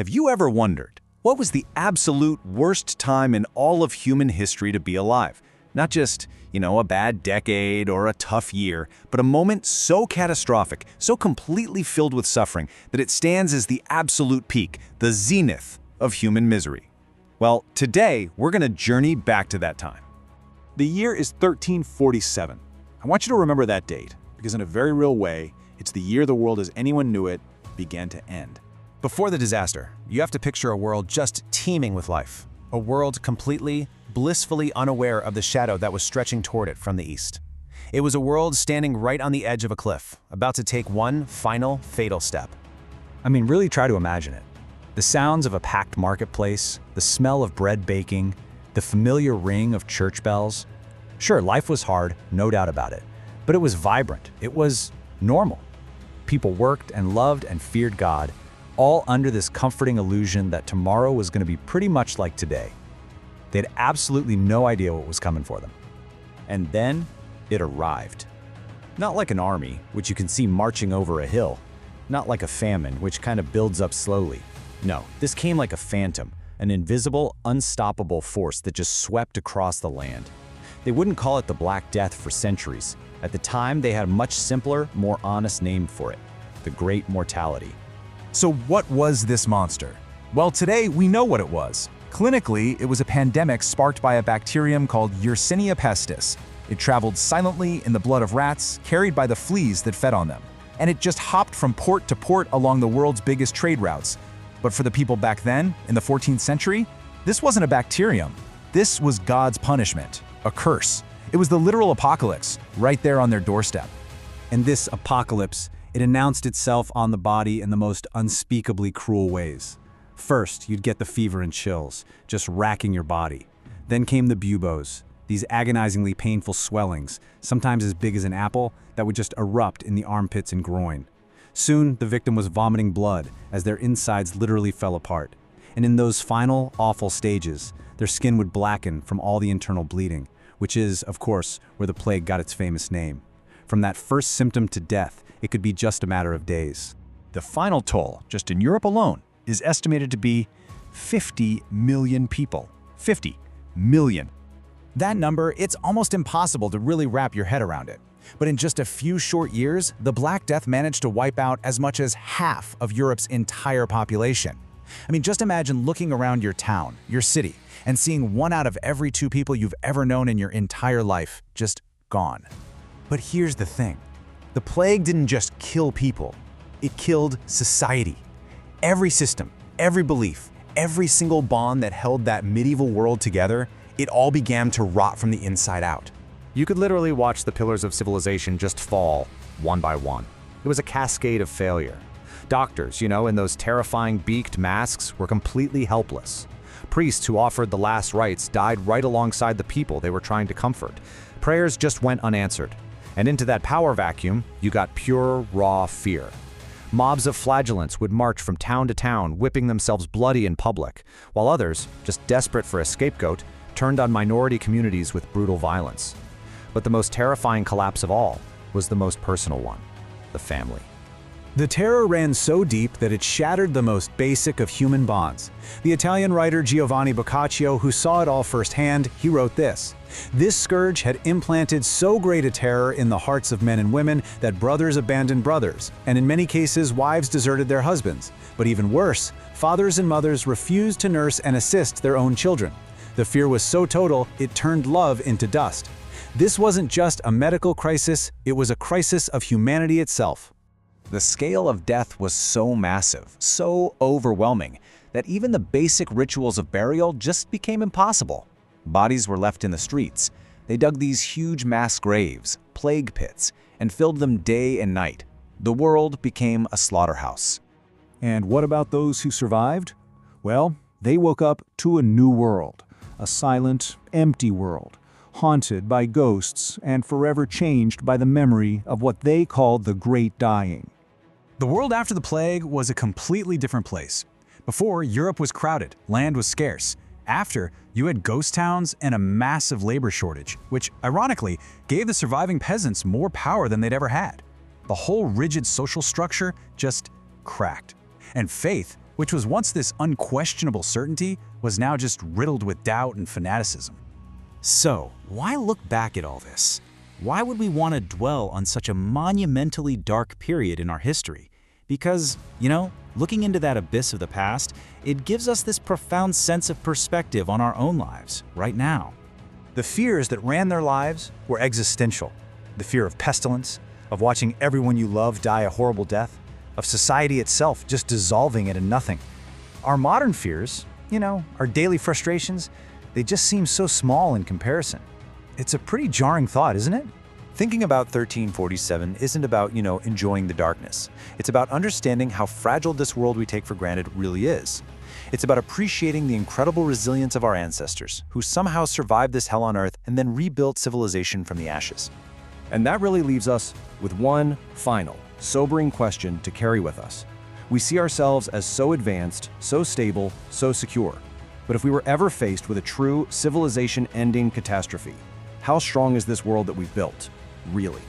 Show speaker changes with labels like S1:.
S1: Have you ever wondered, what was the absolute worst time in all of human history to be alive? Not just, a bad decade or a tough year, but a moment so catastrophic, so completely filled with suffering, that it stands as the absolute peak, the zenith of human misery. Well, today, we're going to journey back to that time.
S2: The year is 1347. I want you to remember that date, because in a very real way, it's the year the world as anyone knew it began to end.
S3: Before the disaster, you have to picture a world just teeming with life. A world completely, blissfully unaware of the shadow that was stretching toward it from the east. It was a world standing right on the edge of a cliff, about to take one final, fatal step.
S4: Really try to imagine it. The sounds of a packed marketplace, the smell of bread baking, the familiar ring of church bells. Sure, life was hard, no doubt about it, but it was vibrant. It was normal. People worked and loved and feared God, all under this comforting illusion that tomorrow was going to be pretty much like today. They had absolutely no idea what was coming for them. And then it arrived. Not like an army, which you can see marching over a hill. Not like a famine, which kind of builds up slowly. No, this came like a phantom, an invisible, unstoppable force that just swept across the land. They wouldn't call it the Black Death for centuries. At the time, they had a much simpler, more honest name for it: the Great Mortality.
S5: So what was this monster? Well, today we know what it was. Clinically, it was a pandemic sparked by a bacterium called Yersinia pestis. It traveled silently in the blood of rats, carried by the fleas that fed on them. And it just hopped from port to port along the world's biggest trade routes. But for the people back then, in the 14th century, this wasn't a bacterium. This was God's punishment, a curse. It was the literal apocalypse, right there on their doorstep.
S4: And this apocalypse, it announced itself on the body in the most unspeakably cruel ways. First, you'd get the fever and chills, just racking your body. Then came the buboes, these agonizingly painful swellings, sometimes as big as an apple, that would just erupt in the armpits and groin. Soon, the victim was vomiting blood as their insides literally fell apart. And in those final, awful stages, their skin would blacken from all the internal bleeding, which is, of course, where the plague got its famous name. From that first symptom to death, it could be just a matter of days.
S1: The final toll, just in Europe alone, is estimated to be 50 million people. 50 million.
S3: That number, it's almost impossible to really wrap your head around it. But in just a few short years, the Black Death managed to wipe out as much as half of Europe's entire population. Just imagine looking around your town, your city, and seeing 1 out of every 2 people you've ever known in your entire life just gone. But here's the thing. The plague didn't just kill people. It killed society. Every system, every belief, every single bond that held that medieval world together, it all began to rot from the inside out. You could literally watch the pillars of civilization just fall, one by one. It was a cascade of failure. Doctors, in those terrifying beaked masks, were completely helpless. Priests who offered the last rites died right alongside the people they were trying to comfort. Prayers just went unanswered. And into that power vacuum, you got pure, raw fear. Mobs of flagellants would march from town to town, whipping themselves bloody in public, while others, just desperate for a scapegoat, turned on minority communities with brutal violence. But the most terrifying collapse of all was the most personal one: the family.
S4: The terror ran so deep that it shattered the most basic of human bonds. The Italian writer Giovanni Boccaccio, who saw it all firsthand, he wrote this: "This scourge had implanted so great a terror in the hearts of men and women that brothers abandoned brothers, and in many cases wives deserted their husbands. But even worse, fathers and mothers refused to nurse and assist their own children. The fear was so total, it turned love into dust." This wasn't just a medical crisis, it was a crisis of humanity itself.
S1: The scale of death was so massive, so overwhelming, that even the basic rituals of burial just became impossible. Bodies were left in the streets. They dug these huge mass graves, plague pits, and filled them day and night. The world became a slaughterhouse.
S2: And what about those who survived? Well, they woke up to a new world, a silent, empty world, haunted by ghosts and forever changed by the memory of what they called the Great Dying.
S4: The world after the plague was a completely different place. Before, Europe was crowded, land was scarce. After, you had ghost towns and a massive labor shortage, which, ironically, gave the surviving peasants more power than they'd ever had. The whole rigid social structure just cracked. And faith,
S3: which was once this unquestionable certainty, was now just riddled with doubt and fanaticism.
S6: So, why look back at all this? Why would we want to dwell on such a monumentally dark period in our history? Because, looking into that abyss of the past, it gives us this profound sense of perspective on our own lives, right now.
S4: The fears that ran their lives were existential. The fear of pestilence, of watching everyone you love die a horrible death, of society itself just dissolving into nothing. Our modern fears, our daily frustrations, they just seem so small in comparison. It's a pretty jarring thought, isn't it? Thinking about 1347 isn't about, enjoying the darkness. It's about understanding how fragile this world we take for granted really is. It's about appreciating the incredible resilience of our ancestors, who somehow survived this hell on earth and then rebuilt civilization from the ashes.
S1: And that really leaves us with one final, sobering question to carry with us. We see ourselves as so advanced, so stable, so secure. But if we were ever faced with a true civilization-ending catastrophe, how strong is this world that we've built, really?